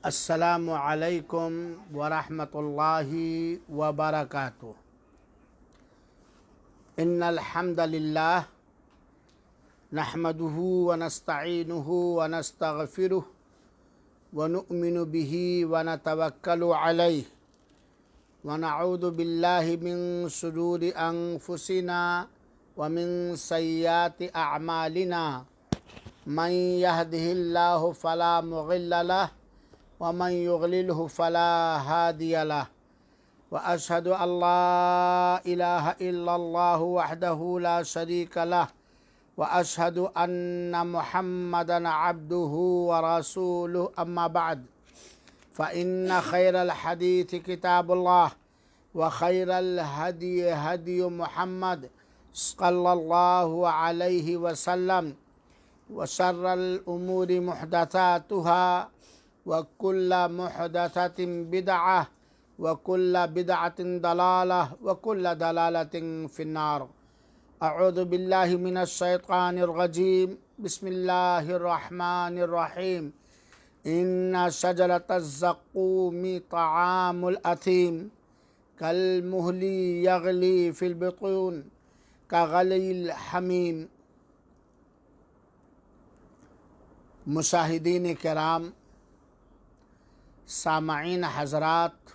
السلام علیکم ورحمۃ اللہ وبرکاتہ۔ ان الحمد للہ نحمده ونستعینه ونستغفره ونؤمن به ونتوکل علیہ ونعوذ باللہ من شرور انفسنا ومن سیئات اعمالنا من يهده اللہ فلا مضل له ومن يضلله فلا هادي له وأشهد أن لا إله إلا الله وحده لا شريك له وأشهد أن محمدا عبده ورسوله أما بعد فإن خير الحديث كتاب الله وخير الهدي هدي محمد صلى الله عليه وسلم وشر الأمور محدثاتها وكل محدثة بدعة وكل بدعة ضلالة وكل ضلالة في النار۔ اعوذ باللہ من الشیطان الرجیم، بسم اللہ الرحمن الرحیم۔ ان شجرة الزقوم طعام الأثیم كالمهل يغلی في البطون كغلی الحمیم۔ مشاہدین کرام، سامعین حضرات،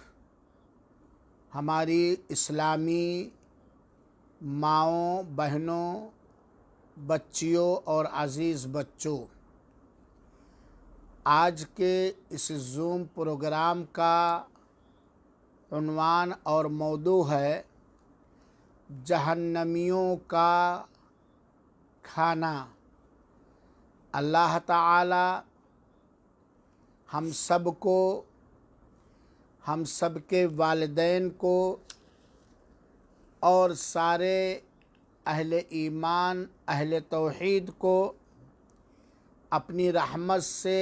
ہماری اسلامی ماؤں، بہنوں، بچیوں اور عزیز بچوں، آج کے اس زوم پروگرام کا عنوان اور موضوع ہے جہنمیوں کا کھانا۔ اللہ تعالی ہم سب کو، ہم سب کے والدین کو اور سارے اہل ایمان، اہل توحید کو اپنی رحمت سے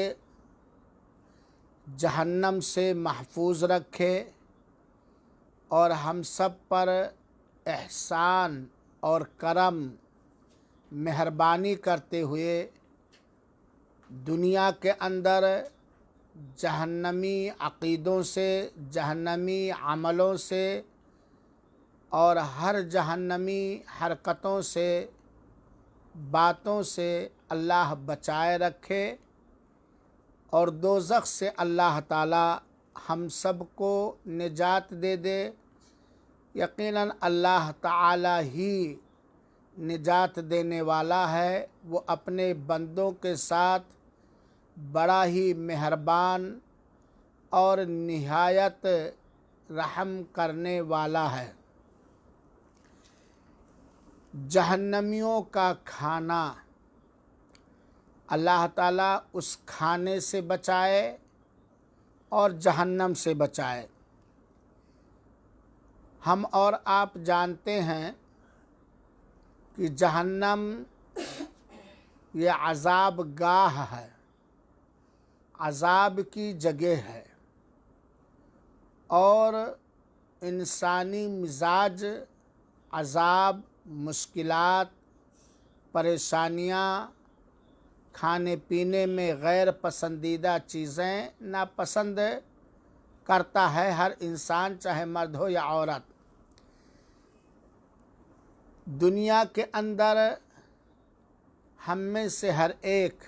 جہنم سے محفوظ رکھے، اور ہم سب پر احسان اور کرم، مہربانی کرتے ہوئے دنیا کے اندر جہنمی عقیدوں سے، جہنمی عملوں سے اور ہر جہنمی حرکتوں سے، باتوں سے اللہ بچائے رکھے، اور دوزخ سے اللہ تعالی ہم سب کو نجات دے دے۔ یقیناً اللہ تعالی ہی نجات دینے والا ہے، وہ اپنے بندوں کے ساتھ بڑا ہی مہربان اور نہایت رحم کرنے والا ہے۔ جہنمیوں کا کھانا، اللہ تعالیٰ اس کھانے سے بچائے اور جہنم سے بچائے۔ ہم اور آپ جانتے ہیں کہ جہنم یہ عذاب گاہ ہے، عذاب کی جگہ ہے، اور انسانی مزاج عذاب، مشکلات، پریشانیاں، کھانے پینے میں غیر پسندیدہ چیزیں ناپسند کرتا ہے ہر انسان، چاہے مرد ہو یا عورت۔ دنیا کے اندر ہم میں سے ہر ایک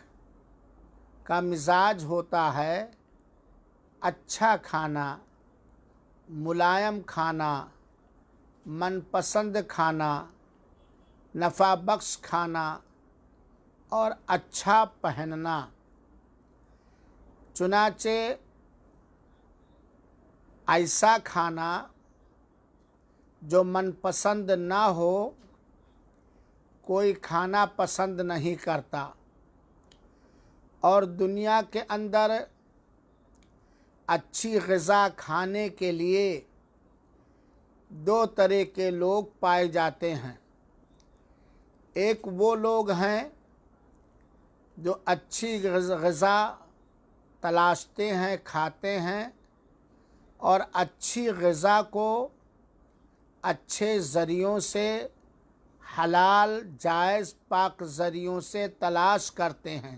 کا مزاج ہوتا ہے اچھا کھانا، ملائم کھانا، من پسند کھانا، نفع بخش کھانا اور اچھا پہننا۔ چنانچہ ایسا کھانا جو من پسند نہ ہو، کوئی کھانا پسند نہیں کرتا۔ اور دنیا کے اندر اچھی غذا کھانے کے لیے دو طرح کے لوگ پائے جاتے ہیں۔ ایک وہ لوگ ہیں جو اچھی غذا تلاشتے ہیں، کھاتے ہیں، اور اچھی غذا کو اچھے ذریعوں سے، حلال، جائز، پاک ذریعوں سے تلاش کرتے ہیں۔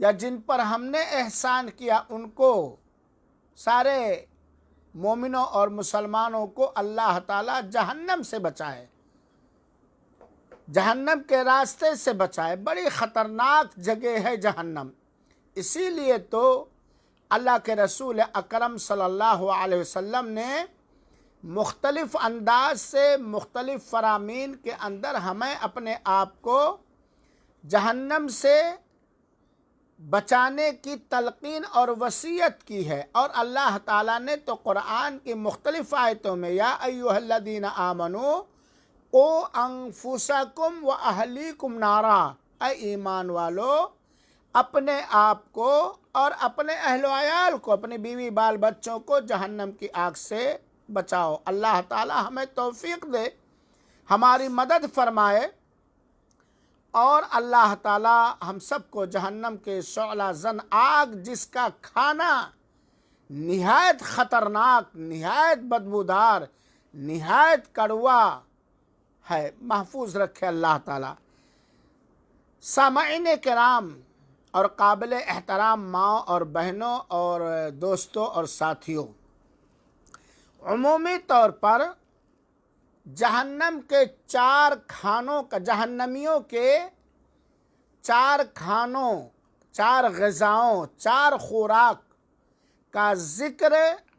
یا جن پر ہم نے احسان کیا ان کو، سارے مومنوں اور مسلمانوں کو اللہ تعالیٰ جہنم سے بچائے، جہنم کے راستے سے بچائے۔ بڑی خطرناک جگہ ہے جہنم۔ اسی لیے تو اللہ کے رسول اکرم صلی اللہ علیہ وسلم نے مختلف انداز سے مختلف فرامین کے اندر ہمیں اپنے آپ کو جہنم سے بچانے کی تلقین اور وصیت کی ہے۔ اور اللہ تعالیٰ نے تو قرآن کی مختلف آیتوں میں یا ایھا الذین آمنوا قوا انفسکم و اہلیکم نارا، اے ایمان والو اپنے آپ کو اور اپنے اہل و عیال کو، اپنے بیوی بال بچوں کو جہنم کی آگ سے بچاؤ۔ اللہ تعالی ہمیں توفیق دے، ہماری مدد فرمائے، اور اللہ تعالی ہم سب کو جہنم کے شعلہ زن آگ جس کا کھانا نہایت خطرناک، نہایت بدبودار، نہایت کڑوا ہے، محفوظ رکھے اللہ تعالی۔ سامعین کرام اور قابل احترام ماں اور بہنوں اور دوستوں اور ساتھیوں، عمومی طور پر جہنم کے چار کھانوں کا، جہنمیوں کے چار کھانوں، چار غذاؤں، چار خوراک کا ذکر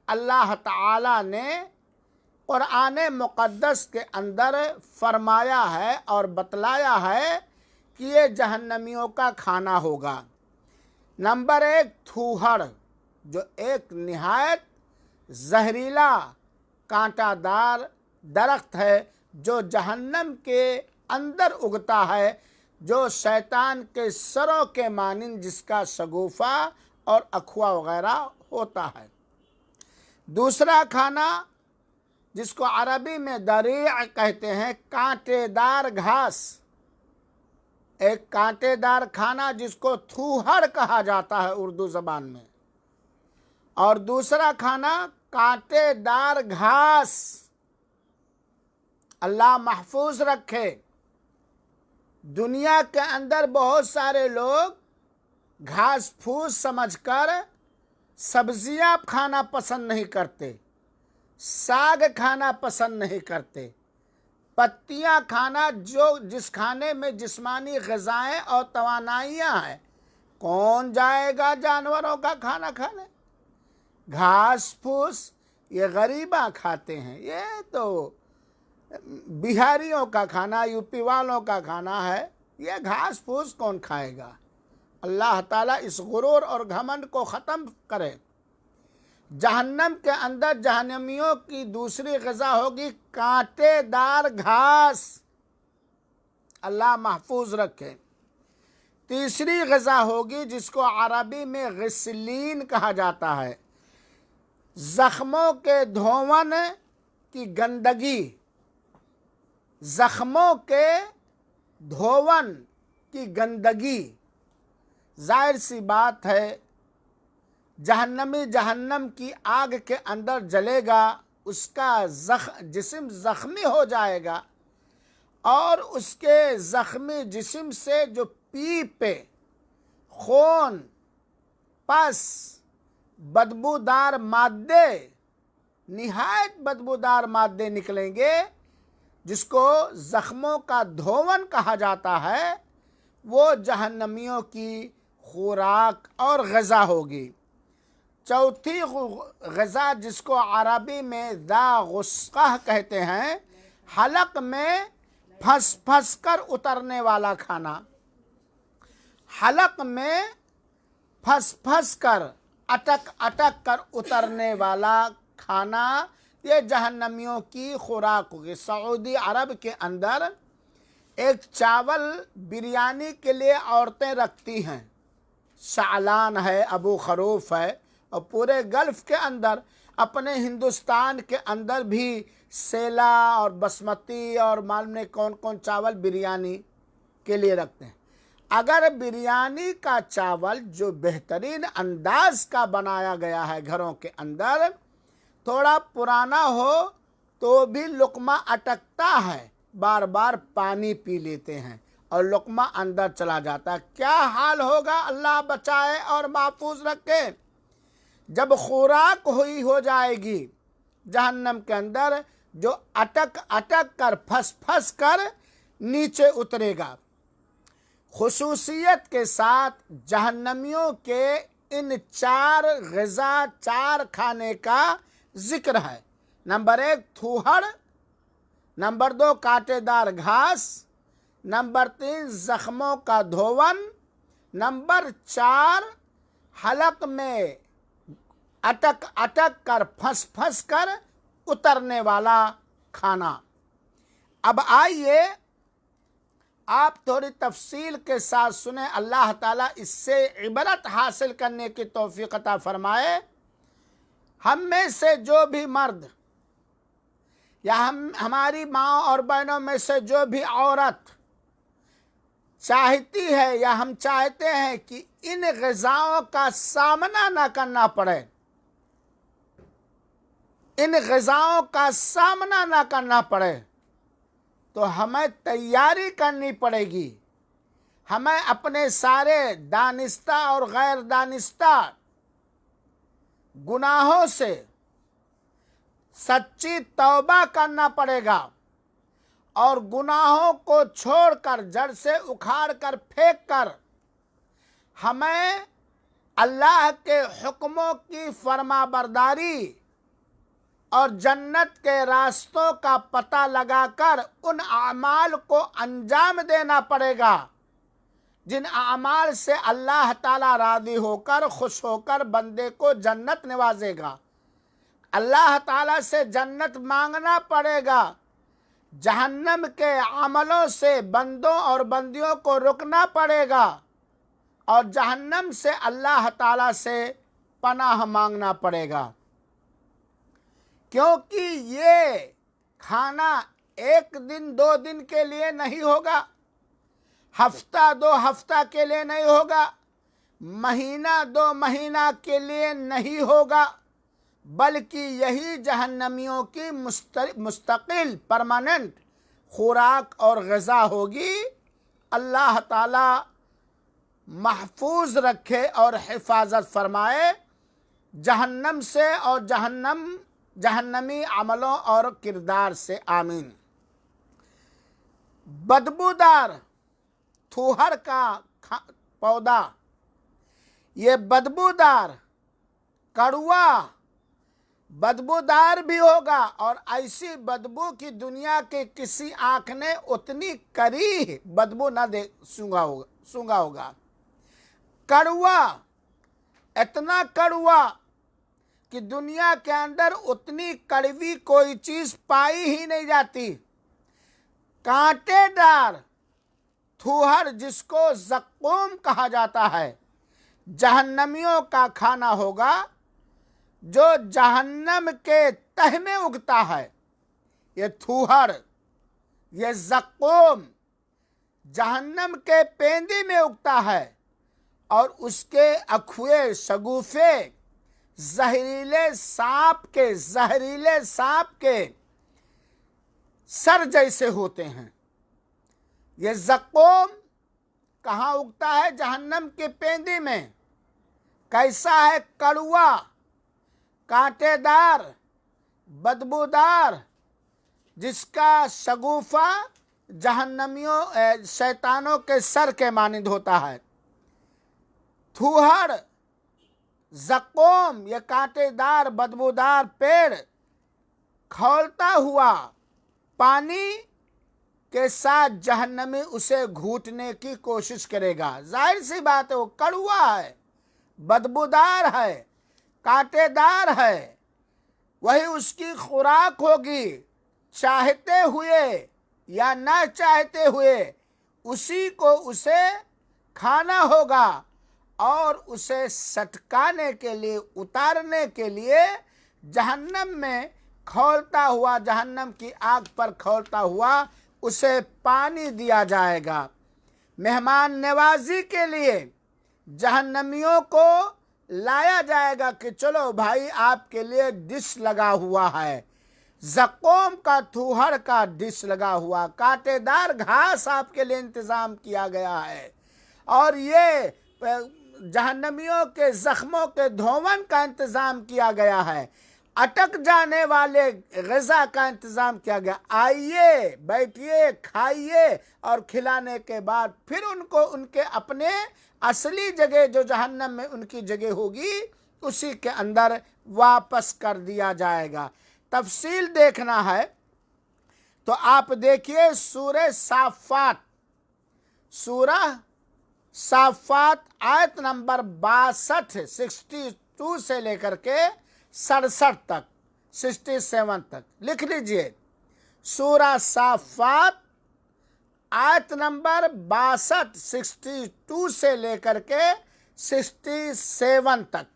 اللہ تعالی نے قرآن مقدس کے اندر فرمایا ہے اور بتلایا ہے کہ یہ جہنمیوں کا کھانا ہوگا۔ نمبر 1 تھوہڑ، جو ایک نہایت زہریلا کانٹا دار درخت ہے جو جہنم کے اندر اگتا ہے، جو شیطان کے سروں کے مانند جس کا شگوفہ اور اکھوا وغیرہ ہوتا ہے۔ دوسرا کھانا جس کو عربی میں دریع کہتے ہیں، کانٹے دار گھاس، ایک کانٹے دار کھانا جس کو تھوہڑ کہا جاتا ہے اردو زبان میں، اور دوسرا کھانا کانٹے دار گھاس۔ اللہ محفوظ رکھے، دنیا کے اندر بہت سارے لوگ گھاس پھوس سمجھ کر سبزیاں کھانا پسند نہیں کرتے، ساگ کھانا پسند نہیں کرتے، پتیاں کھانا، جس کھانے میں جسمانی غذائیں اور توانائیاں ہیں۔ کون جائے گا جانوروں کا کھانا کھانے؟ گھاس پھوس یہ غریباں کھاتے ہیں، یہ تو بہاریوں کا کھانا، یو پی والوں کا کھانا ہے، یہ گھاس پھوس کون کھائے گا؟ اللہ تعالیٰ اس غرور اور گھمنڈ کو ختم کرے۔ جہنم کے اندر جہنمیوں کی دوسری غذا ہوگی کانٹے دار گھاس، اللہ محفوظ رکھے۔ تیسری غذا ہوگی جس کو عربی میں غسلین کہا جاتا ہے، زخموں کے دھون کی گندگی، زخموں کے دھون کی گندگی۔ ظاہر سی بات ہے جہنمی جہنم کی آگ کے اندر جلے گا، اس کا جسم زخمی ہو جائے گا، اور اس کے زخمی جسم سے جو پیپے، خون، پس، بدبودار مادے، نہایت بدبودار مادے نکلیں گے، جس کو زخموں کا دھون کہا جاتا ہے، وہ جہنمیوں کی خوراک اور غذا ہوگی۔ چوتھی غذا جس کو عربی میں ذا غصہ کہتے ہیں، حلق میں پھنس پھنس کر اترنے والا کھانا، حلق میں پھنس پھنس کر، اٹک اٹک کر اترنے والا کھانا، یہ جہنمیوں کی خوراک ہوگی۔ سعودی عرب کے اندر ایک چاول بریانی کے لیے عورتیں رکھتی ہیں، شعلان ہے، ابو خروف ہے، اور پورے گلف کے اندر، اپنے ہندوستان کے اندر بھی سیلا اور بسمتی اور معلوم نہیں کون کون چاول بریانی کے لیے رکھتے ہیں۔ اگر بریانی کا چاول جو بہترین انداز کا بنایا گیا ہے گھروں کے اندر، تھوڑا پرانا ہو تو بھی لقمہ اٹکتا ہے، بار بار پانی پی لیتے ہیں، اور لقمہ اندر چلا جاتا ہے۔ کیا حال ہوگا، اللہ بچائے اور محفوظ رکھے، جب خوراک ہوئی ہو جائے گی جہنم کے اندر، جو اٹک اٹک کر پھنس پھنس کر نیچے اترے گا۔ خصوصیت کے ساتھ جہنمیوں کے ان 4 غذا، 4 کھانے کا ذکر ہے۔ نمبر 1 تھوہڑ، نمبر 2 کانٹے دار گھاس، نمبر 3 زخموں کا دھون، نمبر 4 حلق میں اٹک اٹک کر پھنس پھنس کر اترنے والا کھانا۔ اب آئیے آپ تھوڑی تفصیل کے ساتھ سنیں، اللہ تعالیٰ اس سے عبرت حاصل کرنے کی توفیق عطا فرمائے۔ ہم میں سے جو بھی مرد یا ہماری ماں اور بہنوں میں سے جو بھی عورت چاہتی ہے یا ہم چاہتے ہیں کہ ان غذاؤں کا سامنا نہ کرنا پڑے، ان غذاؤں کا سامنا نہ کرنا پڑے، تو ہمیں تیاری کرنی پڑے گی۔ ہمیں اپنے سارے دانستہ اور غیر دانستہ گناہوں سے سچی توبہ کرنا پڑے گا، اور گناہوں کو چھوڑ کر، جڑ سے اکھاڑ کر پھینک کر، ہمیں اللہ کے حکموں کی فرما برداری اور جنت کے راستوں کا پتہ لگا کر ان اعمال کو انجام دینا پڑے گا جن اعمال سے اللہ تعالیٰ راضی ہو کر، خوش ہو کر بندے کو جنت نوازے گا۔ اللہ تعالیٰ سے جنت مانگنا پڑے گا، جہنم کے عملوں سے بندوں اور بندیوں کو رکنا پڑے گا، اور جہنم سے اللہ تعالیٰ سے پناہ مانگنا پڑے گا، کیونکہ یہ کھانا 1 دن 2 دن کے لیے نہیں ہوگا، ہفتہ 2 ہفتہ کے لیے نہیں ہوگا، مہینہ 2 مہینہ کے لیے نہیں ہوگا، بلکہ یہی جہنمیوں کی مستقل پرماننٹ خوراک اور غذا ہوگی۔ اللہ تعالی محفوظ رکھے اور حفاظت فرمائے جہنم سے اور جہنمی عملوں اور کردار سے، آمین۔ بدبودار تھوہر کا پودا، یہ بدبودار، کڑوا بدبودار بھی ہوگا، اور ایسی بدبو کی دنیا کے کسی آنکھ نے اتنی کری بدبو نہ سونگا ہوگا۔ کڑوا، اتنا کڑوا کہ دنیا کے اندر اتنی کڑوی کوئی چیز پائی ہی نہیں جاتی۔ کانٹے دار تھوہر، جس کو زقوم کہا جاتا ہے، جہنمیوں کا کھانا ہوگا، جو جہنم کے تہ میں اگتا ہے۔ یہ تھوہر، یہ زقوم جہنم کے پیندی میں اگتا ہے، اور اس کے اکھوے شگوفے زہریلے سانپ کے سر جیسے ہوتے ہیں۔ یہ زقوم کہاں اگتا ہے؟ جہنم کے پیندی میں۔ کیسا ہے؟ کڑوا، کانٹے دار، بدبودار، جس کا شگوفہ جہنمیوں شیطانوں کے سر کے مانند ہوتا ہے۔ تھوہر، زقوم، یہ کانٹے دار بدبودار پیڑ کھولتا ہوا پانی کے ساتھ جہنمی اسے گھوٹنے کی کوشش کرے گا۔ ظاہر سی بات ہے، وہ کڑوا ہے، بدبودار ہے، کانٹے دار ہے، وہی اس کی خوراک ہوگی۔ چاہتے ہوئے یا نہ چاہتے ہوئے اسی کو اسے کھانا ہوگا، اور اسے سٹکانے کے لیے، اتارنے کے لیے جہنم میں کھولتا ہوا، جہنم کی آگ پر کھولتا ہوا اسے پانی دیا جائے گا۔ مہمان نوازی کے لیے جہنمیوں کو لایا جائے گا کہ چلو بھائی، آپ کے لیے ڈش لگا ہوا ہے، زقوم کا تھوہڑ کا ڈش لگا ہوا، کانٹے دار گھاس آپ کے لیے انتظام کیا گیا ہے، اور یہ جہنمیوں کے زخموں کے دھون کا انتظام کیا گیا ہے، اٹک جانے والے غذا کا انتظام کیا گیا۔ آئیے، بیٹھیے، کھائیے، اور کھلانے کے بعد پھر ان کو ان کے اپنے اصلی جگہ جو جہنم میں ان کی جگہ ہوگی اسی کے اندر واپس کر دیا جائے گا۔ تفصیل دیکھنا ہے تو آپ دیکھیے سورہ صافات، سورہ صافات آیت نمبر 62 62 سے لے کر کے 67 تک، 67 تک لکھ لیجئے۔ سورہ صافات آیت نمبر 62 62 سے لے کر کے 67 تک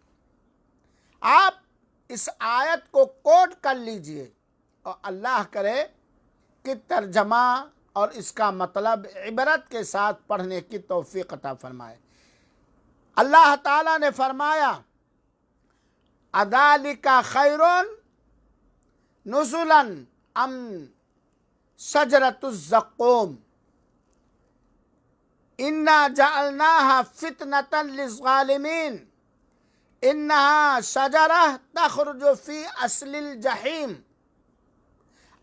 آپ اس آیت کو کوٹ کر لیجئے، اور اللہ کرے کہ ترجمہ اور اس کا مطلب عبرت کے ساتھ پڑھنے کی توفیق عطا فرمائے۔ اللہ تعالیٰ نے فرمایا اذالک خیر نزلا ام شجرۃ الزقوم انا جعلناها فتنة للظالمین انہا شجرہ تخرج فی اصل الجحیم۔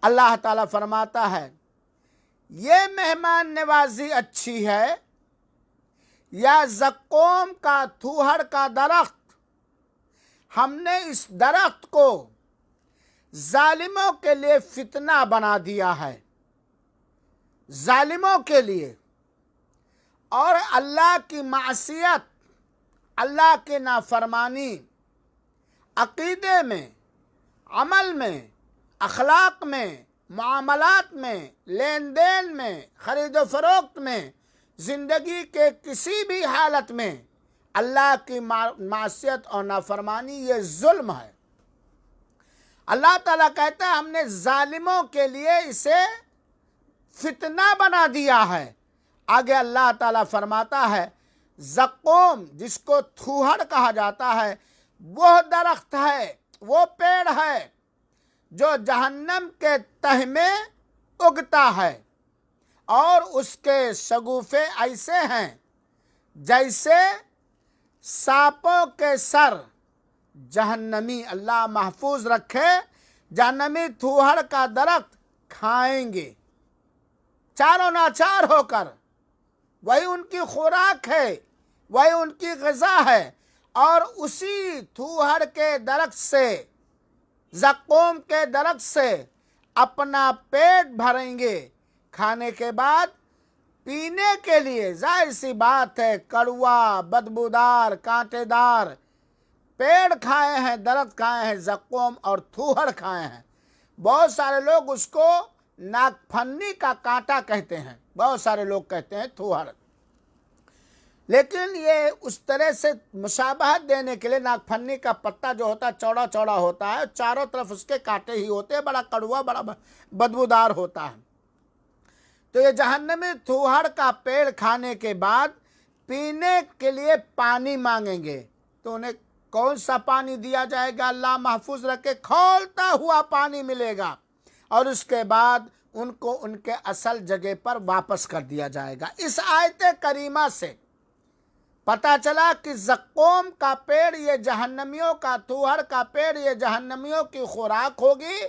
اللہ تعالیٰ فرماتا ہے یہ مہمان نوازی اچھی ہے یا زقوم کا تھوہڑ کا درخت؟ ہم نے اس درخت کو ظالموں کے لیے فتنہ بنا دیا ہے، ظالموں کے لیے، اور اللہ کی معصیت، اللہ کی نافرمانی عقیدے میں، عمل میں، اخلاق میں، معاملات میں، لین دین میں، خرید و فروخت میں، زندگی کے کسی بھی حالت میں اللہ کی معصیت اور نافرمانی یہ ظلم ہے۔ اللہ تعالیٰ کہتا ہے ہم نے ظالموں کے لیے اسے فتنہ بنا دیا ہے۔ آگے اللہ تعالیٰ فرماتا ہے زقوم جس کو تھوہڑ کہا جاتا ہے وہ درخت ہے، وہ پیڑ ہے جو جہنم کے تہ میں اگتا ہے، اور اس کے شگوفے ایسے ہیں جیسے سانپوں کے سر۔ جہنمی، اللہ محفوظ رکھے، جہنمی تھوہڑ کا درخت کھائیں گے چاروں ناچار ہو کر، وہی ان کی خوراک ہے، وہی ان کی غذا ہے، اور اسی تھوہڑ کے درخت سے، زقوم کے درخت سے اپنا پیٹ بھریں گے، کھانے کے بعد پینے کے لیے ظاہر سی بات ہے کڑوا، بدبودار، کانٹے دار پیڑ کھائے ہیں، درخت کھائے ہیں، زقوم اور تھوہڑ کھائے ہیں۔ بہت سارے لوگ اس کو ناک پھنی کا کانٹا کہتے ہیں، بہت سارے لوگ کہتے ہیں تھوہڑ، لیکن یہ اس طرح سے مشابہت دینے کے لیے ناک پھنی کا پتا جو ہوتا ہے چوڑا چوڑا ہوتا ہے، چاروں طرف اس کے کانٹے ہی ہوتے ہیں، بڑا کڑوا، بڑا بدبودار ہوتا ہے۔ تو یہ جہنمی تھوہڑ کا پیڑ کھانے کے بعد پینے کے لیے پانی مانگیں گے، تو انہیں کون سا پانی دیا جائے گا؟ اللہ محفوظ رکھے، کھولتا ہوا پانی ملے گا، اور اس کے بعد ان کو ان کے اصل جگہ پر واپس کر دیا جائے گا۔ اس آیت کریمہ سے پتہ چلا کہ زقوم کا پیڑ یہ جہنمیوں کا، تھوہڑ کا پیڑ یہ جہنمیوں کی خوراک ہوگی،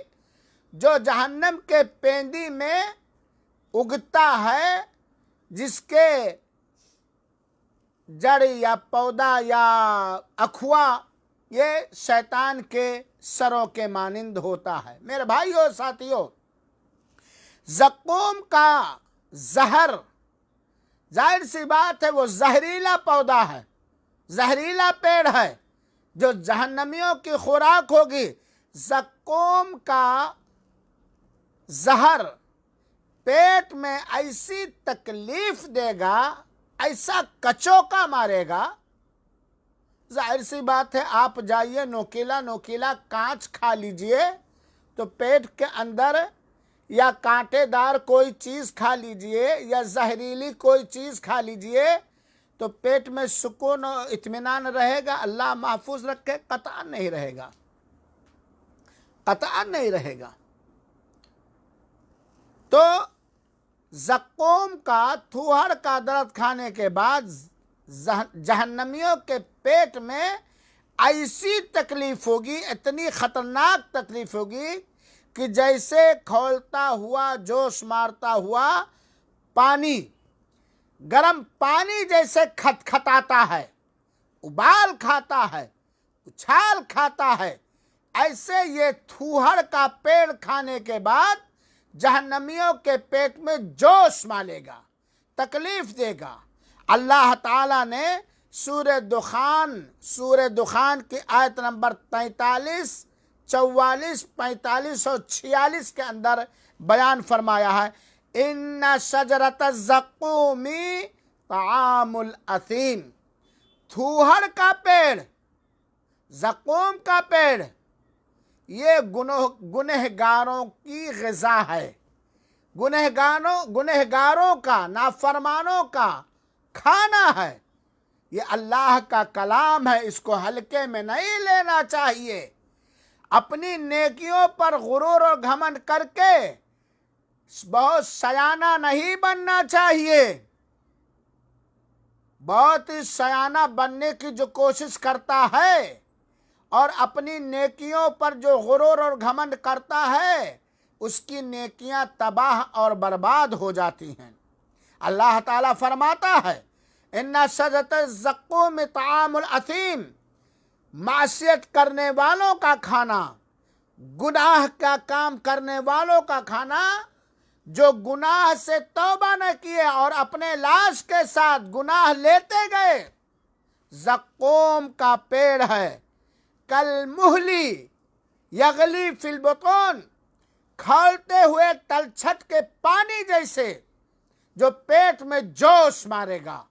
جو جہنم کے پیندی میں اگتا ہے، جس کے جڑ یا پودا یا اخوا یہ شیطان کے سروں کے مانند ہوتا ہے۔ میرے بھائیو ساتھیو، زقوم کا زہر ظاہر سی بات ہے وہ زہریلا پودا ہے، زہریلا پیڑ ہے جو جہنمیوں کی خوراک ہوگی۔ زقوم کا زہر پیٹ میں ایسی تکلیف دے گا، ایسا کچوکا مارے گا، ظاہر سی بات ہے آپ جائیے نوکیلا نوکیلا کانچ کھا لیجئے تو پیٹ کے اندر، یا کانٹے دار کوئی چیز کھا لیجئے، یا زہریلی کوئی چیز کھا لیجئے تو پیٹ میں سکون و اطمینان رہے گا؟ اللہ محفوظ رکھے، قطعاً نہیں رہے گا، قطعاً نہیں رہے گا۔ تو زقوم کا تھوہڑ کا درخت کھانے کے بعد جہنمیوں کے پیٹ میں ایسی تکلیف ہوگی، اتنی خطرناک تکلیف ہوگی کہ جیسے کھولتا ہوا، جوش مارتا ہوا پانی، گرم پانی جیسے کھٹکھٹاتا ہے، ابال کھاتا ہے، اچھال کھاتا ہے، ایسے یہ تھوہڑ کا پیڑ کھانے کے بعد جہنمیوں کے پیٹ میں جوش مارے گا، تکلیف دے گا۔ اللہ تعالیٰ نے سورہ دخان کی آیت نمبر 43، 44، 45 اور 46 کے اندر بیان فرمایا ہے، ان شجرۃ الزقوم طعام الاثیم، تھوہڑ کا پیڑ، زقوم کا پیڑ، یہ گنہگاروں کی غذا ہے، گنہگاروں کا، نافرمانوں کا کھانا ہے۔ یہ اللہ کا کلام ہے، اس کو ہلکے میں نہیں لینا چاہیے۔ اپنی نیکیوں پر غرور اور گھمنڈ کر کے بہت سیانہ نہیں بننا چاہیے۔ بہت ہی سیانہ بننے کی جو کوشش کرتا ہے اور اپنی نیکیوں پر جو غرور اور گھمنڈ کرتا ہے، اس کی نیکیاں تباہ اور برباد ہو جاتی ہیں۔ اللہ تعالیٰ فرماتا ہے، ان شجرۃ الزقوم طعام الاثیم، معصیت کرنے والوں کا کھانا، گناہ کا کام کرنے والوں کا کھانا، جو گناہ سے توبہ نہ کیے اور اپنے لاش کے ساتھ گناہ لیتے گئے، زقوم کا پیڑ ہے، کالمہلی یغلی فی البطون، کھولتے ہوئے تلچھٹ کے پانی جیسے، جو پیٹ میں جوش مارے گا،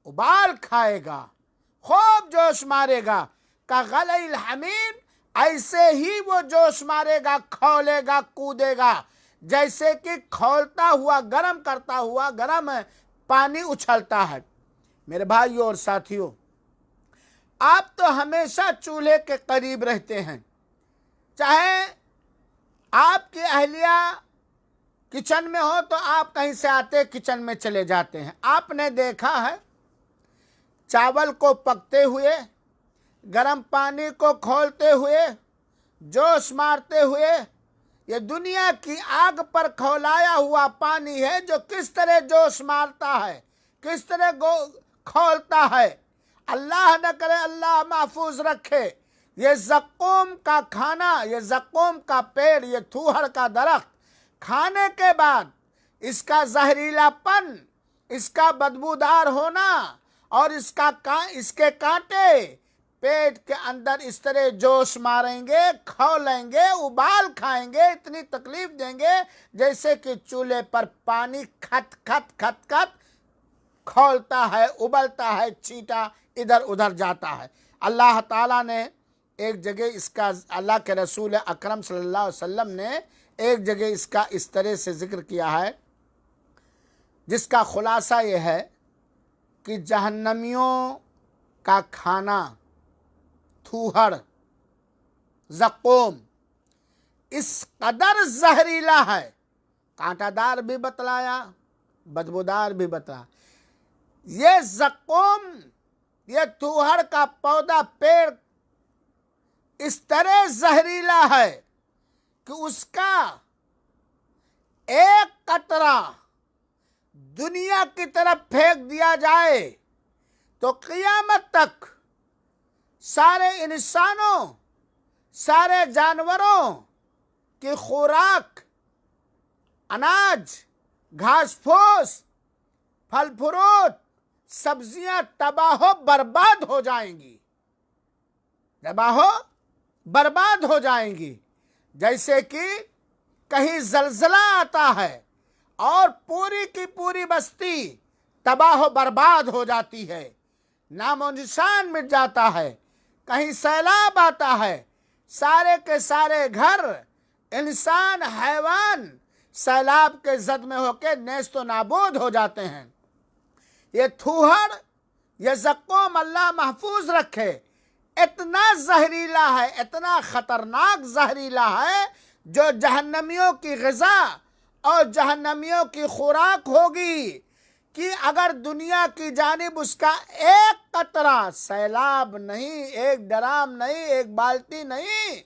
ابال کھائے گا، خوب جوش مارے گا، کغلی الحمیم، ایسے ہی وہ جوش مارے گا، کھولے گا، کودے گا، جیسے کہ کھولتا ہوا، گرم کرتا ہوا گرم پانی اچھلتا ہے۔ میرے بھائیوں اور ساتھیوں، آپ تو ہمیشہ چولہے کے قریب رہتے ہیں، چاہے آپ کی اہلیہ کچن میں ہو تو آپ کہیں سے آتے کچن میں چلے جاتے ہیں۔ آپ نے دیکھا ہے چاول کو پکتے ہوئے، گرم پانی کو کھولتے ہوئے، جوش مارتے ہوئے، یہ دنیا کی آگ پر کھولایا ہوا پانی ہے جو کس طرح جوش مارتا ہے، کس طرح کھولتا ہے۔ اللہ نہ کرے، اللہ محفوظ رکھے، یہ زقوم کا کھانا، یہ زقوم کا پیڑ، یہ تھوہڑ کا درخت کھانے کے بعد اس کا زہریلا پن، اس کا بدبودار ہونا اور اس کے کانٹے پیٹ کے اندر اس طرح جوش ماریں گے، کھولیں گے، ابال کھائیں گے، اتنی تکلیف دیں گے جیسے کہ چولہے پر پانی کھٹ کھٹ کھٹ کھٹ کھولتا ہے، ابلتا ہے، چھینٹا ادھر ادھر جاتا ہے۔ اللہ تعالیٰ نے ایک جگہ اس کا، اللہ کے رسول اکرم صلی اللہ علیہ وسلم نے ایک جگہ اس کا اس طرح سے ذکر کیا ہے، جس کا خلاصہ یہ ہے کہ جہنمیوں کا کھانا تھوہڑ، زقوم اس قدر زہریلا ہے، کانٹا دار بھی بتلایا، بدبودار بھی بتلایا۔ یہ زقوم، یہ تھوہڑ کا پودا، پیڑ اس طرح زہریلا ہے کہ اس کا ایک قطرہ دنیا کی طرف پھینک دیا جائے تو قیامت تک سارے انسانوں، سارے جانوروں کی خوراک، اناج، گھاس پھوس، پھل فروٹ، سبزیاں تباہ و برباد ہو جائیں گی، تباہ و برباد ہو جائیں گی۔ جیسے کہ کہیں زلزلہ آتا ہے اور پوری کی پوری بستی تباہ و برباد ہو جاتی ہے، نام و نشان مٹ جاتا ہے۔ کہیں سیلاب آتا ہے، سارے کے سارے گھر، انسان، حیوان سیلاب کے زد میں ہو کے نیست و نابود ہو جاتے ہیں۔ یہ تھوہڑ، یہ زقوم اللہ محفوظ رکھے، اتنا زہریلا ہے، اتنا خطرناک زہریلا ہے، جو جہنمیوں کی غذا اور جہنمیوں کی خوراک ہوگی کہ اگر دنیا کی جانب اس کا ایک قطرہ، سیلاب نہیں، ایک ڈرام نہیں، ایک بالٹی نہیں،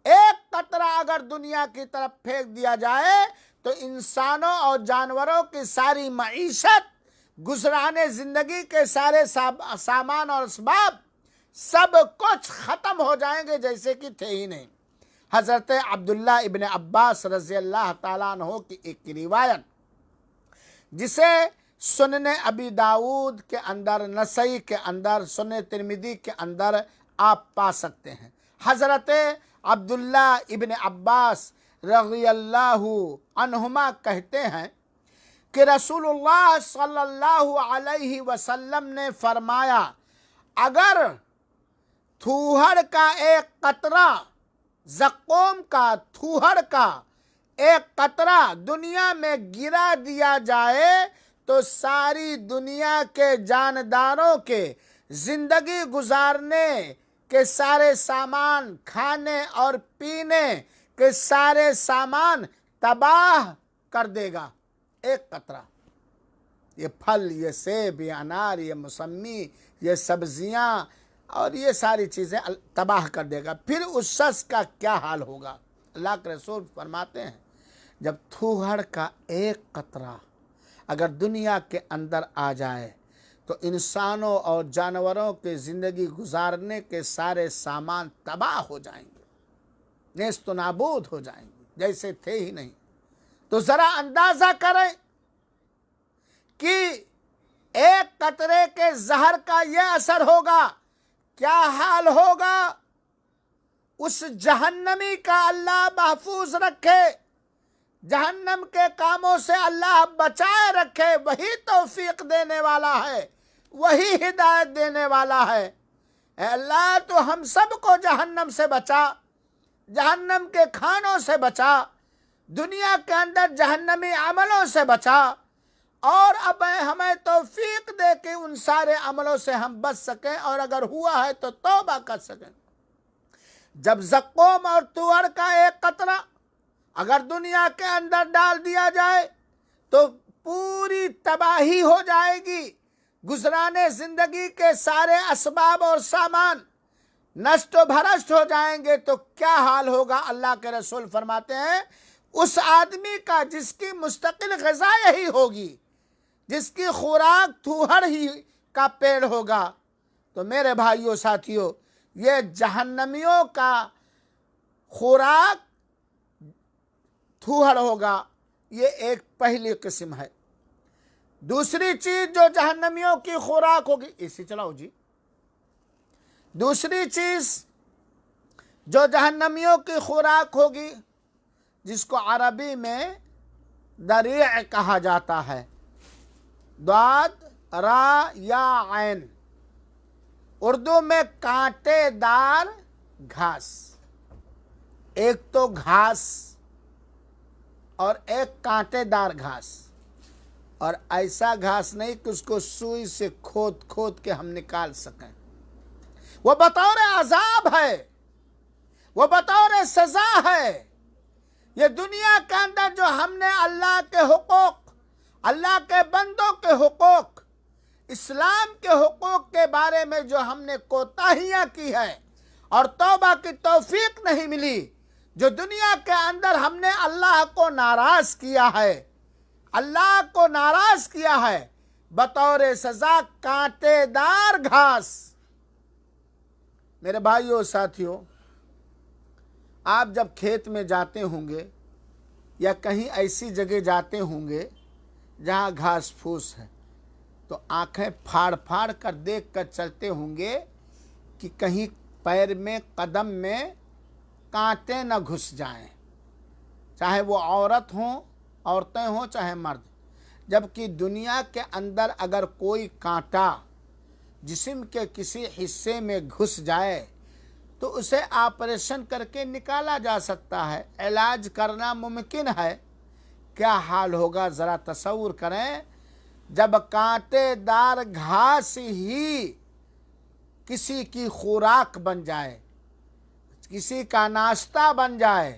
ایک قطرہ اگر دنیا کی طرف پھینک دیا جائے تو انسانوں اور جانوروں کی ساری معیشت، گزرانے زندگی کے سارے سامان اور اسباب سب کچھ ختم ہو جائیں گے جیسے کہ تھے ہی نہیں۔ حضرت عبداللہ ابن عباس رضی اللہ تعالیٰ عنہ کی ایک روایت جسے سنن ابی داؤد کے اندر، نسائی کے اندر، سنن ترمذی کے اندر آپ پا سکتے ہیں۔ حضرت عبداللہ ابن عباس رضی اللہ عنہما کہتے ہیں کہ رسول اللہ صلی اللہ علیہ وسلم نے فرمایا، اگر تھوہڑ کا ایک قطرہ، زقوم کا، تھوہڑ کا ایک قطرہ دنیا میں گرا دیا جائے تو ساری دنیا کے جانداروں کے زندگی گزارنے کے سارے سامان، کھانے اور پینے کے سارے سامان تباہ کر دے گا۔ ایک قطرہ، یہ پھل، یہ سیب، یہ انار، یہ موسمی، یہ سبزیاں اور یہ ساری چیزیں تباہ کر دے گا۔ پھر اس شخص کا کیا حال ہوگا؟ اللہ کے رسول فرماتے ہیں جب تھوہڑ کا ایک قطرہ اگر دنیا کے اندر آ جائے تو انسانوں اور جانوروں کے زندگی گزارنے کے سارے سامان تباہ ہو جائیں گے، نیست و نابود ہو جائیں گے جیسے تھے ہی نہیں۔ تو ذرا اندازہ کریں کہ ایک قطرے کے زہر کا یہ اثر ہوگا، کیا حال ہوگا۔ اس جہنمی کا اللہ محفوظ رکھے، جہنم کے کاموں سے اللہ بچائے رکھے، وہی توفیق دینے والا ہے، وہی ہدایت دینے والا ہے۔ اے اللہ تو ہم سب کو جہنم سے بچا، جہنم کے کھانوں سے بچا، دنیا کے اندر جہنمی عملوں سے بچا، اور اب ہمیں توفیق دے کہ ان سارے عملوں سے ہم بچ سکیں، اور اگر ہوا ہے تو توبہ کر سکیں۔ جب زقوم اور تور کا ایک قطرہ اگر دنیا کے اندر ڈال دیا جائے تو پوری تباہی ہو جائے گی، گزرانے زندگی کے سارے اسباب اور سامان نشٹ و بھرشٹ ہو جائیں گے، تو کیا حال ہوگا؟ اللہ کے رسول فرماتے ہیں اس آدمی کا جس کی مستقل غذا یہی ہوگی، جس کی خوراک تھوہڑ ہی کا پیڑ ہوگا۔ تو میرے بھائیوں ساتھیوں، یہ جہنمیوں کا خوراک تھوہڑ ہوگا، یہ ایک پہلی قسم ہے۔ دوسری چیز جو جہنمیوں کی خوراک ہوگی، اسی چلاؤ جی، دوسری چیز جو جہنمیوں کی خوراک ہوگی جس کو عربی میں دریع کہا جاتا ہے، ضاد را یا عین، اردو میں کانٹے دار گھاس۔ ایک تو گھاس اور ایک کانٹے دار گھاس، اور ایسا گھاس نہیں کہ اس کو سوئی سے کھود کھود کے ہم نکال سکیں، وہ بطور عذاب ہے، وہ بطور سزا ہے۔ یہ دنیا کے اندر جو ہم نے اللہ کے حقوق، اللہ کے بندوں کے حقوق، اسلام کے حقوق کے بارے میں جو ہم نے کوتاہیاں کی ہے اور توبہ کی توفیق نہیں ملی، جو دنیا کے اندر ہم نے اللہ کو ناراض کیا ہے، اللہ کو ناراض کیا ہے، بطور سزا کانٹے دار گھاس۔ میرے بھائیوں ساتھیوں، آپ جب کھیت میں جاتے ہوں گے یا کہیں ایسی جگہ جاتے ہوں گے جہاں گھاس پھوس ہے تو آنکھیں پھاڑ پھاڑ کر دیکھ کر چلتے ہوں گے کہ کہیں پیر میں، قدم میں کانٹے نہ گھس جائیں، چاہے وہ عورتیں ہوں چاہے مرد۔ جبکہ دنیا کے اندر اگر کوئی کانٹا جسم کے کسی حصے میں گھس جائے تو اسے آپریشن کر کے نکالا جا سکتا ہے، علاج کرنا ممکن ہے۔ کیا حال ہوگا ذرا تصور کریں جب کانٹے دار گھاس ہی کسی کی خوراک بن جائے، کسی کا ناشتہ بن جائے،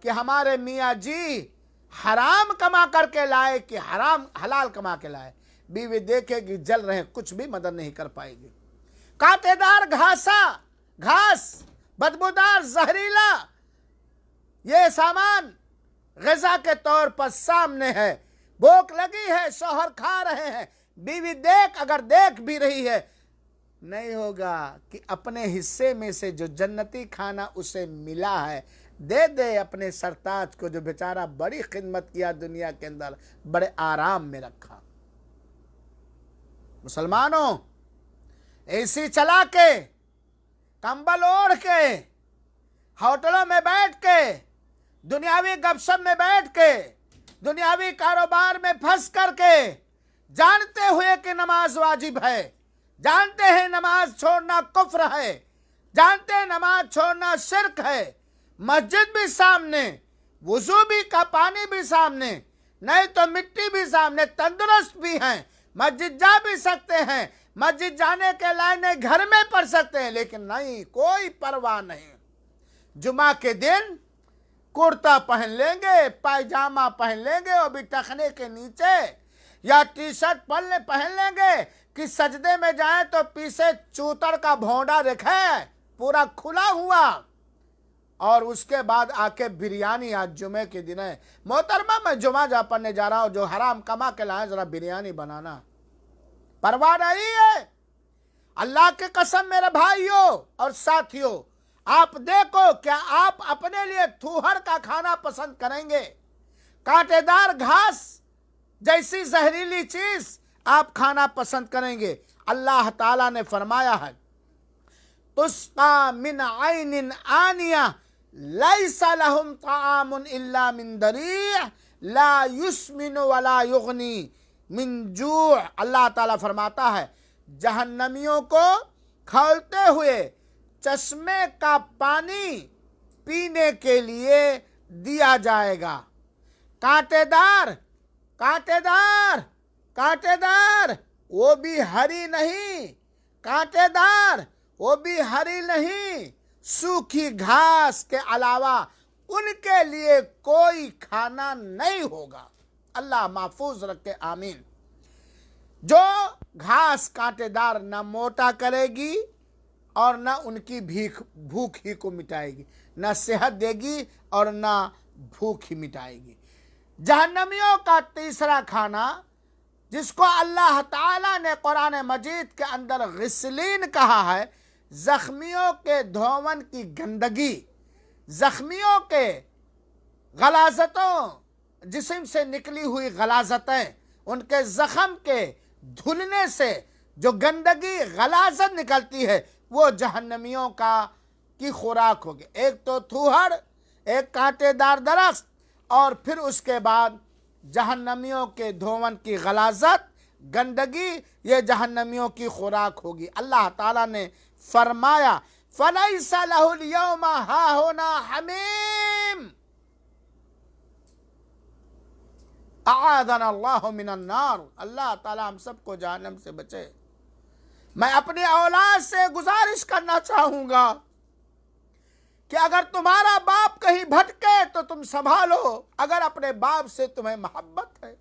کہ ہمارے میاں جی حرام کما کر کے لائے کہ حلال کما کے لائے، بیوی دیکھے گی جل رہے، کچھ بھی مدد نہیں کر پائے گی۔ کانٹے دار گھاس، بدبودار زہریلا، یہ سامان غذا کے طور پر سامنے ہے، بھوک لگی ہے، شوہر کھا رہے ہیں، بیوی اگر دیکھ بھی رہی ہے، نہیں ہوگا کہ اپنے حصے میں سے جو جنتی کھانا اسے ملا ہے دے دے اپنے سرتاج کو، جو بیچارہ بڑی خدمت کیا دنیا کے اندر، بڑے آرام میں رکھا۔ مسلمانوں، اے سی چلا کے، کمبل اوڑھ کے، ہوٹلوں میں بیٹھ کے، دنیاوی گپ شپ میں بیٹھ کے، دنیاوی کاروبار میں پھنس کر کے، جانتے ہوئے کہ نماز واجب ہے، جانتے ہیں نماز چھوڑنا کفر ہے، جانتے ہیں نماز چھوڑنا شرک ہے، مسجد بھی سامنے، وضو بھی کا پانی بھی سامنے، نہیں تو مٹی بھی سامنے، تندرست بھی ہیں، مسجد جا بھی سکتے ہیں، مسجد جانے کے لائنے گھر میں پڑھ سکتے ہیں، لیکن نہیں، کوئی پرواہ نہیں۔ جمعہ کے دن کرتا پہن لیں گے، پائجامہ پہن لیں گے، اور بھی ٹخنے کے نیچے، یا ٹی شرٹ پہن لیں گے کہ سجدے میں جائیں تو پیچھے چوتر کا بھونڈا رکھے پورا کھلا ہوا، اور اس کے بعد آ کے بریانی، آج جمعے کے دن ہے، محترمہ میں جمعہ پڑھنے جا رہا ہوں، جو حرام کما کے لائیں ذرا بریانی بنانا، پرواہ نہیں ہے۔ اللہ کی قسم میرے بھائیوں اور ساتھیوں، آپ دیکھو، کیا آپ اپنے لیے تھوہر کا کھانا پسند کریں گے؟ کانٹے دار گھاس جیسی زہریلی چیز آپ کھانا پسند کریں گے؟ اللہ تعالیٰ نے فرمایا ہے، تسقى من عین آنیہ لیس لہم طعام الا من ضریع لا یسمن ولا یغنی من جوع۔ اللہ تعالیٰ فرماتا ہے، جہنمیوں کو کھولتے ہوئے چشمے کا پانی پینے کے لیے دیا جائے گا، کانٹے دار وہ بھی ہری نہیں، کانٹے دار وہ بھی ہری نہیں، سوکھی گھاس کے علاوہ ان کے لیے کوئی کھانا نہیں ہوگا۔ اللہ محفوظ رکھے، آمین۔ جو گھاس کانٹے دار نہ موٹا کرے گی اور نہ ان کی بھوک ہی کو مٹائے گی، نہ صحت دے گی اور نہ بھوک ہی مٹائے گی۔ جہنمیوں کا تیسرا کھانا، جس کو اللہ تعالیٰ نے قرآن مجید کے اندر غسلین کہا ہے، زخمیوں کے دھون کی گندگی، زخمیوں کے غلاظتوں، جسم سے نکلی ہوئی غلاظتیں، ان کے زخم کے دھلنے سے جو گندگی غلاظت نکلتی ہے، وہ جہنمیوں کی خوراک ہوگی۔ ایک تو تھوہر، ایک کانٹے دار درخت، اور پھر اس کے بعد جہنمیوں کے دھون کی غلاظت، گندگی، یہ جہنمیوں کی خوراک ہوگی۔ اللہ تعالیٰ نے فرمایا، فَلَيْسَ لَهُ الْيَوْمَ هَاهُنَا حَمِيمٌ اعاذنا اللہ من النار۔ اللہ تعالیٰ ہم سب کو جہنم سے بچے۔ میں اپنی اولاد سے گزارش کرنا چاہوں گا کہ اگر تمہارا باپ کہیں بھٹکے تو تم سنبھالو، اگر اپنے باپ سے تمہیں محبت ہے۔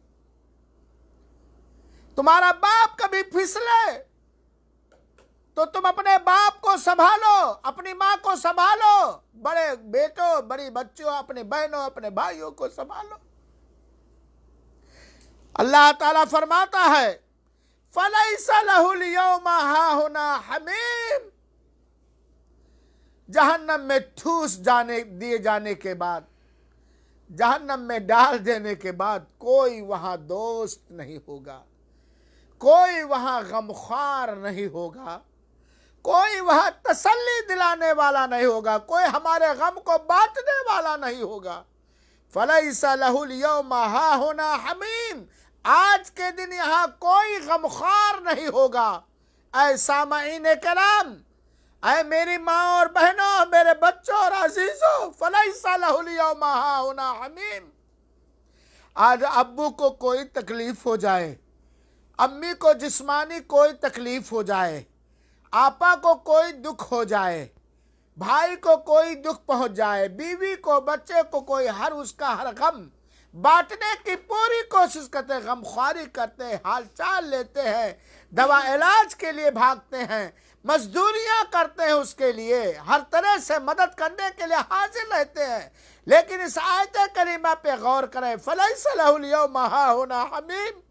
تمہارا باپ کبھی پھسلے تو تم اپنے باپ کو سنبھالو، اپنی ماں کو سنبھالو، بڑے بیٹوں، بڑی بچوں، اپنے بہنوں، اپنے بھائیوں کو سنبھالو۔ اللہ تعالیٰ فرماتا ہے، فَلَيْسَ لَهُ الْيَوْمَ هَاهُنَا حَمِيمٌ۔ جہنم میں دیے جانے کے بعد، جہنم میں ڈال دینے کے بعد کوئی وہاں دوست نہیں ہوگا، کوئی وہاں غمخوار نہیں ہوگا، کوئی وہاں تسلی دلانے والا نہیں ہوگا، کوئی ہمارے غم کو بانٹنے والا نہیں ہوگا۔ فَلَيْسَ لَهُ الْيَوْمَ هَاهُنَا حَمِيمٌ۔ آج کے دن یہاں کوئی غمخوار نہیں ہوگا۔ اے سامعین کرام، اے میری ماں اور بہنوں، میرے بچوں اور عزیزوں، فَلَيْسَ لَهُ الْيَوْمَ هَاهُنَا حَمِيمٌ۔ آج ابو کو کوئی تکلیف ہو جائے، امی کو جسمانی کوئی تکلیف ہو جائے، آپا کو کوئی دکھ ہو جائے، بھائی کو کوئی دکھ پہنچ جائے، بیوی کو، بچے کو کوئی اس کا ہر غم بانٹنے کی پوری کوشش کرتے ہیں، غم خواری کرتے ہیں، حال چال لیتے ہیں، دوا علاج کے لیے بھاگتے ہیں، مزدوریاں کرتے ہیں، اس کے لیے ہر طرح سے مدد کرنے کے لیے حاضر رہتے ہیں۔ لیکن اس آیت کریمہ پہ غور کریں، فَلَيْسَ لَهُ الْيَوْمَ هَاهُنَا حَمِيمٌ۔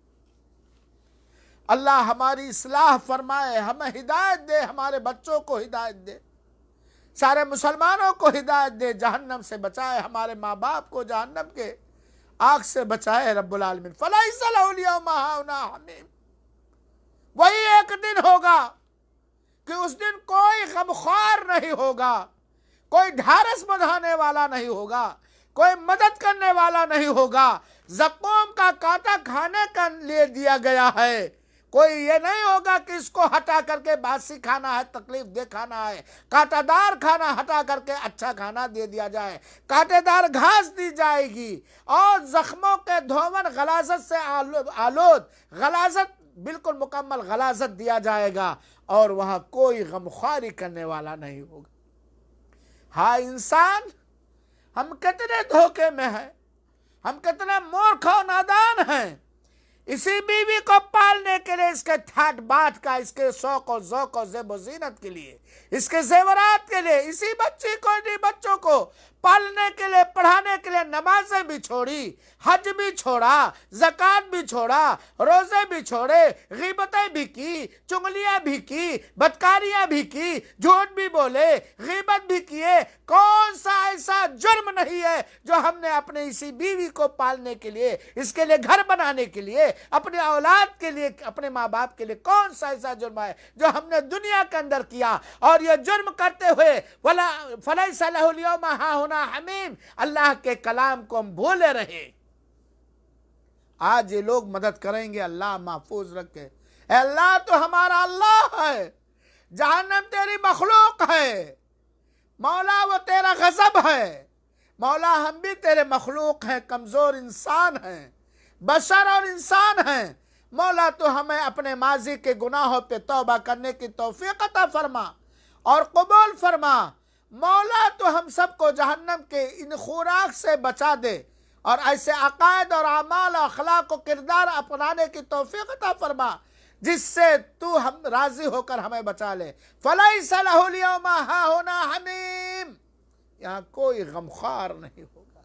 اللہ ہماری اصلاح فرمائے، ہمیں ہدایت دے، ہمارے بچوں کو ہدایت دے، سارے مسلمانوں کو ہدایت دے، جہنم سے بچائے، ہمارے ماں باپ کو جہنم کے آگ سے بچائے رب العالمین۔ فَلَيْسَ لَهُ الْيَوْمَ هَاهُنَا حَمِيمٌ۔ وہی ایک دن ہوگا کہ اس دن کوئی غمخوار نہیں ہوگا، کوئی ڈھارس بندھانے والا نہیں ہوگا، کوئی مدد کرنے والا نہیں ہوگا۔ زقوم کا کانٹا کھانے کا لیے دیا گیا ہے، کوئی یہ نہیں ہوگا کہ اس کو ہٹا کر کے باسی کھانا ہے، تکلیف دے کھانا ہے، کانٹا دار کھانا ہٹا کر کے اچھا کھانا دے دیا جائے، کانٹے دار گھاس دی جائے گی، اور زخموں کے دھون غلاظت سے آلود، غلاظت بالکل مکمل غلاظت دیا جائے گا، اور وہاں کوئی غمخواری کرنے والا نہیں ہوگا۔ ہاں انسان، ہم کتنے دھوکے میں ہیں، ہم کتنے مورکھ و نادان ہیں۔ اسی بیوی کو پالنے کے لیے، اس کے ٹھاٹ باٹ کا، اس کے شوق و ذوق و زیب و زینت کے لیے، اس کے زیورات کے لیے، اسی بچی کو، انہی بچوں کو پالنے کے لیے، پڑھانے کے لیے نمازیں بھی چھوڑی، حج بھی چھوڑا، زکوٰۃ بھی چھوڑا، روزے بھی چھوڑے، غیبتیں بھی کی، چغلیاں بھی کی، بدکاریاں بھی کی، جھوٹ بھی بولے، غیبت بھی کیے۔ کون سا ایسا جرم نہیں ہے جو ہم نے اپنے اسی بیوی کو پالنے کے لیے، اس کے لیے گھر بنانے کے لیے، اپنے اولاد کے لیے، اپنے ماں باپ کے لیے، کون سا ایسا جرم ہے جو ہم نے دنیا کے اندر کیا؟ اور یہ جرم کرتے ہوئے فَلَيْسَ لَهُ الْيَوْمَ هَاهُنَا حَمِيمٌ، اللہ کے کلام کو ہم بھولے رہے۔ آج یہ لوگ مدد کریں گے، اللہ محفوظ رکھے۔ اے اللہ تو ہمارا اللہ ہے، جہنم تیری مخلوق ہے، مولا وہ تیرا غضب ہے، مولا ہم بھی تیرے مخلوق ہیں، کمزور انسان ہیں، بشر اور انسان ہیں۔ مولا تو ہمیں اپنے ماضی کے گناہوں پہ توبہ کرنے کی توفیق عطا فرما اور قبول فرما۔ مولا تو ہم سب کو جہنم کے ان خوراک سے بچا دے، اور ایسے عقائد اور اعمال اور اخلاق و کردار اپنانے کی توفیق عطا فرما جس سے تو ہم راضی ہو کر ہمیں بچا لے۔ فَلَيْسَ لَهُ الْيَوْمَ هَاهُنَا حَمِيمٌ، یہاں کوئی غمخوار نہیں ہوگا،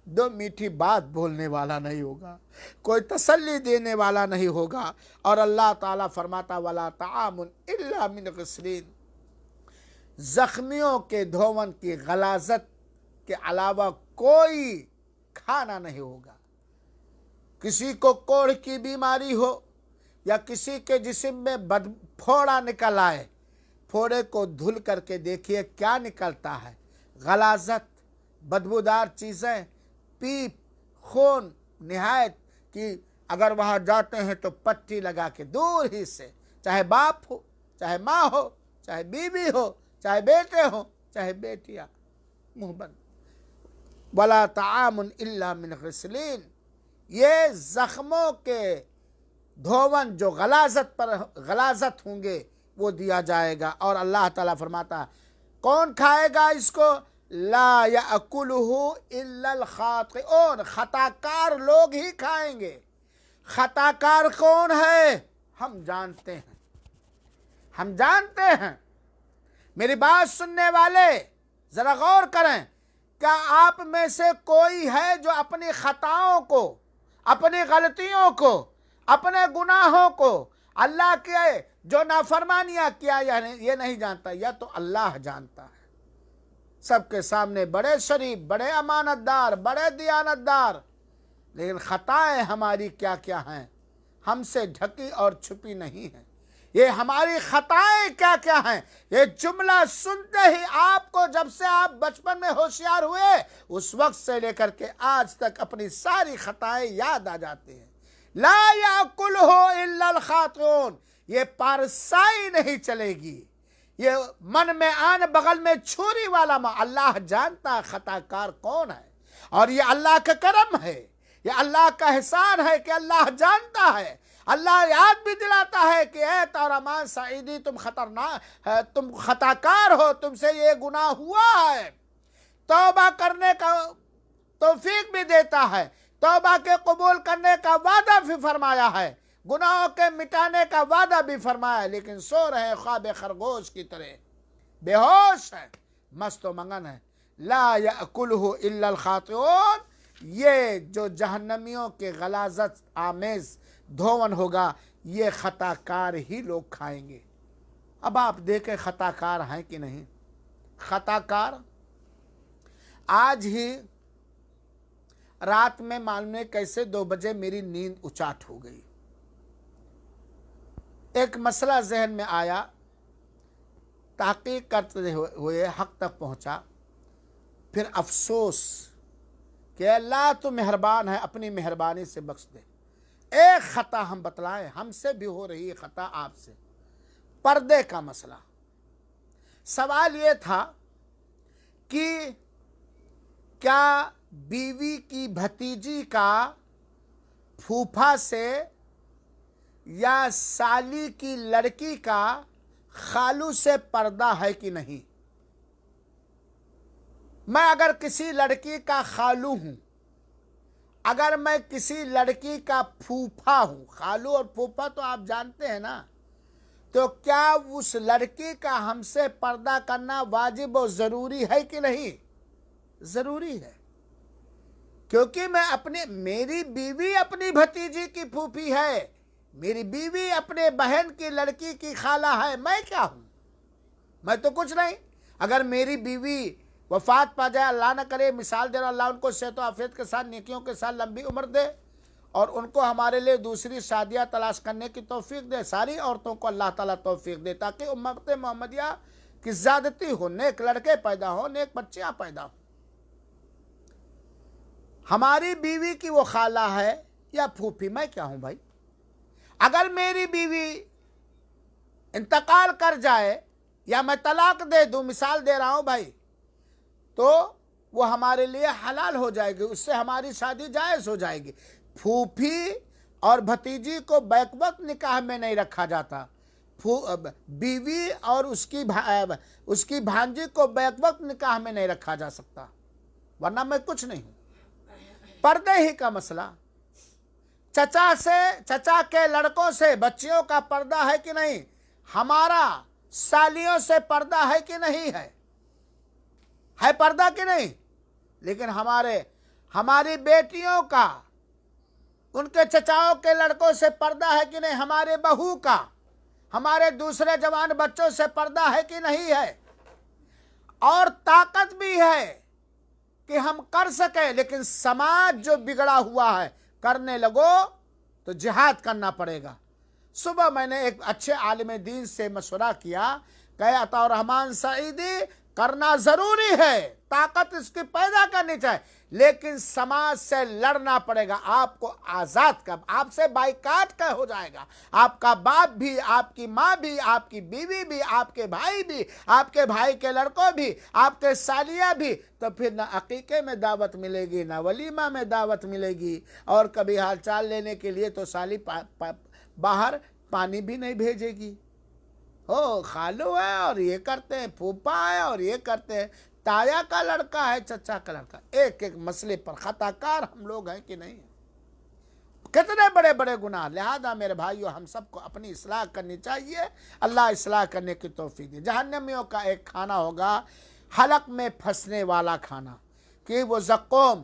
دو میٹھی بات بولنے والا نہیں ہوگا، کوئی تسلی دینے والا نہیں ہوگا۔ اور اللہ تعالیٰ فرماتا وَلَا طَعَامٌ إِلَّا مِنْ غِسْلِينَ، زخمیوں کے دھون کی غلاظت کے علاوہ کوئی کھانا نہیں ہوگا۔ کسی کو کوڑھ کی بیماری ہو، یا کسی کے جسم میں پھوڑا نکل آئے، پھوڑے کو دھل کر کے دیکھیے کیا نکلتا ہے، غلاظت، بدبودار چیزیں، پیپ، خون، نہایت کہ اگر وہاں جاتے ہیں تو پٹی لگا کے دور ہی سے، چاہے باپ ہو، چاہے ماں ہو، چاہے بیوی ہو، چاہے بیٹے ہو، چاہے بیٹیاں، منہ بند۔ وَلَا طَعَامٌ إِلَّا مِنْ غِسْلِينَ، یہ زخموں کے دھون جو غلاظت ہوں گے وہ دیا جائے گا۔ اور اللہ تعالیٰ فرماتا کون کھائے گا اس کو؟ لا يأكله إلا الخاطئون، خطا کار لوگ ہی کھائیں گے۔ خطا کار کون ہے؟ ہم جانتے ہیں، ہم جانتے ہیں۔ میری بات سننے والے ذرا غور کریں، کیا آپ میں سے کوئی ہے جو اپنی خطاؤں کو، اپنی غلطیوں کو، اپنے گناہوں کو، اللہ کے جو نافرمانیاں کیا یہ نہیں جانتا؟ یا تو اللہ جانتا ہے، سب کے سامنے بڑے شریف، بڑے امانت دار، بڑے دیانت دار، لیکن خطائیں ہماری کیا کیا ہیں، ہم سے ڈھکی اور چھپی نہیں ہیں۔ یہ ہماری خطائیں کیا کیا ہیں، یہ جملہ سنتے ہی آپ کو، جب سے آپ بچپن میں ہوشیار ہوئے اس وقت سے لے کر کے آج تک اپنی ساری خطائیں یاد آ جاتے ہیں۔ لا يأكله إلا الخاطئون، یہ پارسائی نہیں چلے گی، یہ من میں آن بغل میں چھری والا اللہ جانتا خطا کار کون ہے، اور یہ اللہ کا کرم ہے، یہ اللہ کا احسان ہے کہ اللہ جانتا ہے۔ اللہ یاد بھی دلاتا ہے کہ اے طارمان سعیدی تم تم خطا کار ہو، تم سے یہ گناہ ہوا ہے، توبہ کرنے کا توفیق بھی دیتا ہے، توبہ کے قبول کرنے کا وعدہ بھی فرمایا ہے، گناہوں کے مٹانے کا وعدہ بھی فرمایا ہے، لیکن سو رہے خواب خرگوش کی طرح، بے ہوش ہے، مست و منگن ہے۔ لا یأکلہ الا الخاطئون، یہ جو جہنمیوں کے غلاظت آمیز دھون ہوگا یہ خطا کار ہی لوگ کھائیں گے۔ اب آپ دیکھیں خطا کار ہیں کہ نہیں؟ خطا کار آج ہی رات میں معلوم نہیں کیسے 2 بجے میری نیند اچاٹ ہو گئی، ایک مسئلہ ذہن میں آیا، تحقیق کرتے ہوئے حق تک پہنچا، پھر افسوس کہ اللہ تو مہربان ہے، اپنی مہربانی سے بخش دے۔ ایک خطا ہم بتلائیں، ہم سے بھی ہو رہی ہے خطا آپ سے، پردے کا مسئلہ۔ سوال یہ تھا کہ کیا بیوی کی بھتیجی کا پھوپھا سے یا سالی کی لڑکی کا خالو سے پردہ ہے کہ نہیں؟ میں اگر کسی لڑکی کا خالو ہوں، اگر میں کسی لڑکی کا پھوپھا ہوں، خالو اور پھوپھا تو آپ جانتے ہیں نا، تو کیا اس لڑکی کا ہم سے پردہ کرنا واجب و ضروری ہے کہ نہیں؟ ضروری ہے، کیونکہ میری بیوی اپنی بھتیجی کی پھوپھی ہے، میری بیوی اپنے بہن کی لڑکی کی خالہ ہے، میں کیا ہوں؟ میں تو کچھ نہیں۔ اگر میری بیوی وفات پا جائے، اللہ نہ کرے، مثال دے رہا، اللہ ان کو صحت و عافیت کے ساتھ نیکیوں کے ساتھ لمبی عمر دے اور ان کو ہمارے لیے دوسری شادیاں تلاش کرنے کی توفیق دے، ساری عورتوں کو اللہ تعالیٰ توفیق دے تاکہ امت محمدیہ کی زیادتی ہو، نیک لڑکے پیدا ہو، نیک بچیاں پیدا ہو۔ ہماری بیوی کی وہ خالہ ہے یا پھوپھی، میں کیا ہوں بھائی؟ اگر میری بیوی انتقال کر جائے یا میں طلاق دے دوں، مثال دے رہا ہوں بھائی، تو وہ ہمارے لیے حلال ہو جائے گی، اس سے ہماری شادی جائز ہو جائے گی۔ پھوپھی اور بھتیجی کو بیک وقت نکاح میں نہیں رکھا جاتا، بیوی اور اس کی بھانجی کو بیک وقت نکاح میں نہیں رکھا جا سکتا، ورنہ میں کچھ نہیں ہوں۔ پردے ہی کا مسئلہ، چچا کے لڑکوں سے بچیوں کا پردہ ہے کہ نہیں؟ ہمارا سالیوں سے پردہ ہے کہ نہیں ہے پردہ کہ نہیں؟ لیکن ہماری بیٹیوں کا ان کے چچاؤں کے لڑکوں سے پردہ ہے کہ نہیں؟ ہمارے بہو کا، ہمارے دوسرے جوان بچوں سے پردہ ہے کہ نہیں ہے؟ اور طاقت بھی ہے کہ ہم کر سکیں، لیکن سماج جو بگڑا ہوا ہے، کرنے لگو تو جہاد کرنا پڑے گا۔ صبح میں نے ایک اچھے عالم دین سے مشورہ کیا کہ عطا الرحمن سعیدی کرنا ضروری ہے، طاقت اس کی پیدا کرنی چاہیے، لیکن سماج سے لڑنا پڑے گا، آپ کو آزاد کر، آپ سے بائیکاٹ کا ہو جائے گا، آپ کا باپ بھی، آپ کی ماں بھی، آپ کی بیوی بھی، آپ کے بھائی بھی، آپ کے بھائی کے لڑکوں بھی، آپ کے سالیاں بھی، تو پھر نہ عقیقے میں دعوت ملے گی، نہ ولیمہ میں دعوت ملے گی، اور کبھی حال چال لینے کے لیے تو سالی باہر پانی بھی نہیں بھیجے گی۔ خالو ہے اور یہ کرتے ہیں، پھوپھا ہے اور یہ کرتے ہیں، تایا کا لڑکا ہے، چچا کا لڑکا، ایک مسئلے پر خطا کار ہم لوگ ہیں کہ نہیں؟ کتنے بڑے بڑے گناہ۔ لہذا میرے بھائیو، ہم سب کو اپنی اصلاح کرنی چاہیے، اللہ اصلاح کرنے کی توفیق دے۔ جہنمیوں کا ایک کھانا ہوگا حلق میں پھنسنے والا کھانا، کہ وہ زقوم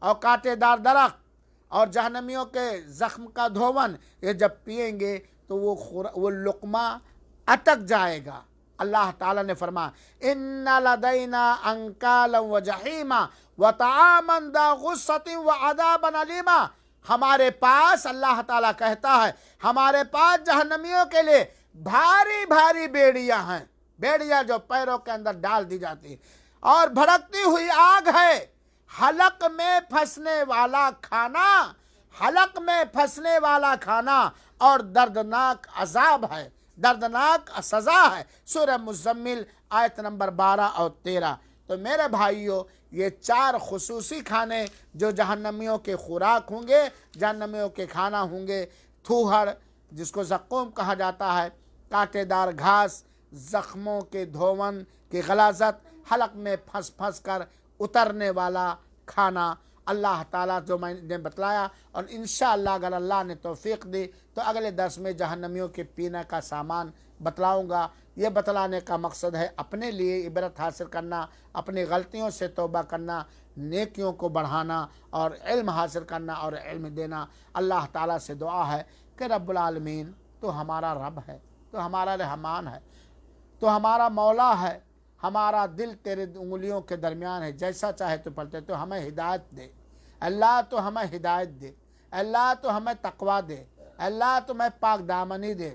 اور کانٹے دار درخت اور جہنمیوں کے زخم کا دھون، یہ جب پیئیں گے تو وہ لقمہ اٹک جائے گا۔ اللہ تعالیٰ نے فرمایا ان لدینا انکالا وجحیما وطعاما ذا غصۃ وعذابا الیما، ہمارے پاس، اللہ تعالیٰ کہتا ہے، ہمارے پاس جہنمیوں کے لیے بھاری بھاری بیڑیاں ہیں، بیڑیاں جو پیروں کے اندر ڈال دی جاتی ہیں، اور بھڑکتی ہوئی آگ ہے، حلق میں پھنسنے والا کھانا، حلق میں پھنسنے والا کھانا، اور دردناک عذاب ہے، دردناک سزا ہے۔ سورہ مزمل آیت نمبر 12 اور 13۔ تو میرے بھائیوں، یہ 4 خصوصی کھانے جو جہنمیوں کے خوراک ہوں گے، جہنمیوں کے کھانا ہوں گے، تھوہڑ جس کو زقوم کہا جاتا ہے، کانٹے دار گھاس، زخموں کے دھون کی غلاظت، حلق میں پھنس پھنس کر اترنے والا کھانا، اللہ تعالیٰ جو میں نے بتلایا، اور انشاءاللہ اگر اللہ نے توفیق دی تو اگلے درس میں جہنمیوں کے پینے کا سامان بتلاؤں گا۔ یہ بتلانے کا مقصد ہے اپنے لیے عبرت حاصل کرنا، اپنی غلطیوں سے توبہ کرنا، نیکیوں کو بڑھانا اور علم حاصل کرنا اور علم دینا۔ اللہ تعالیٰ سے دعا ہے کہ رب العالمین تو ہمارا رب ہے، تو ہمارا رحمان ہے، تو ہمارا مولا ہے، ہمارا دل تیرے انگلیوں کے درمیان ہے، جیسا چاہے تو پلٹے، تو ہمیں ہدایت دے اللہ، تو ہمیں ہدایت دے اللہ، تو ہمیں تقویٰ دے اللہ، تو ہمیں پاک دامنی دے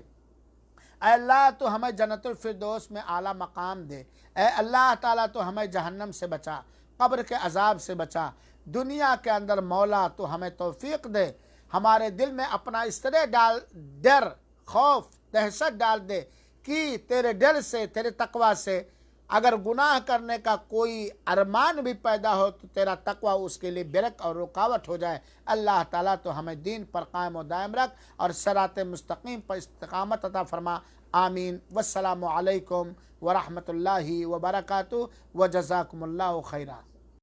اے اللہ، تو ہمیں جنت الفردوس میں اعلیٰ مقام دے اے اللہ تعالیٰ، تو ہمیں جہنم سے بچا، قبر کے عذاب سے بچا، دنیا کے اندر مولا تو ہمیں توفیق دے، ہمارے دل میں اپنا اس طرح ڈر، خوف، دہشت ڈال دے کہ تیرے ڈر سے، تیرے تقویٰ سے اگر گناہ کرنے کا کوئی ارمان بھی پیدا ہو تو تیرا تقویٰ اس کے لیے برک اور رکاوٹ ہو جائے۔ اللہ تعالیٰ تو ہمیں دین پر قائم و دائم رکھ اور صراط مستقیم پر استقامت عطا فرما، آمین۔ والسلام علیکم ورحمۃ اللہ وبرکاتہ، وجزاکم اللہ خیرا۔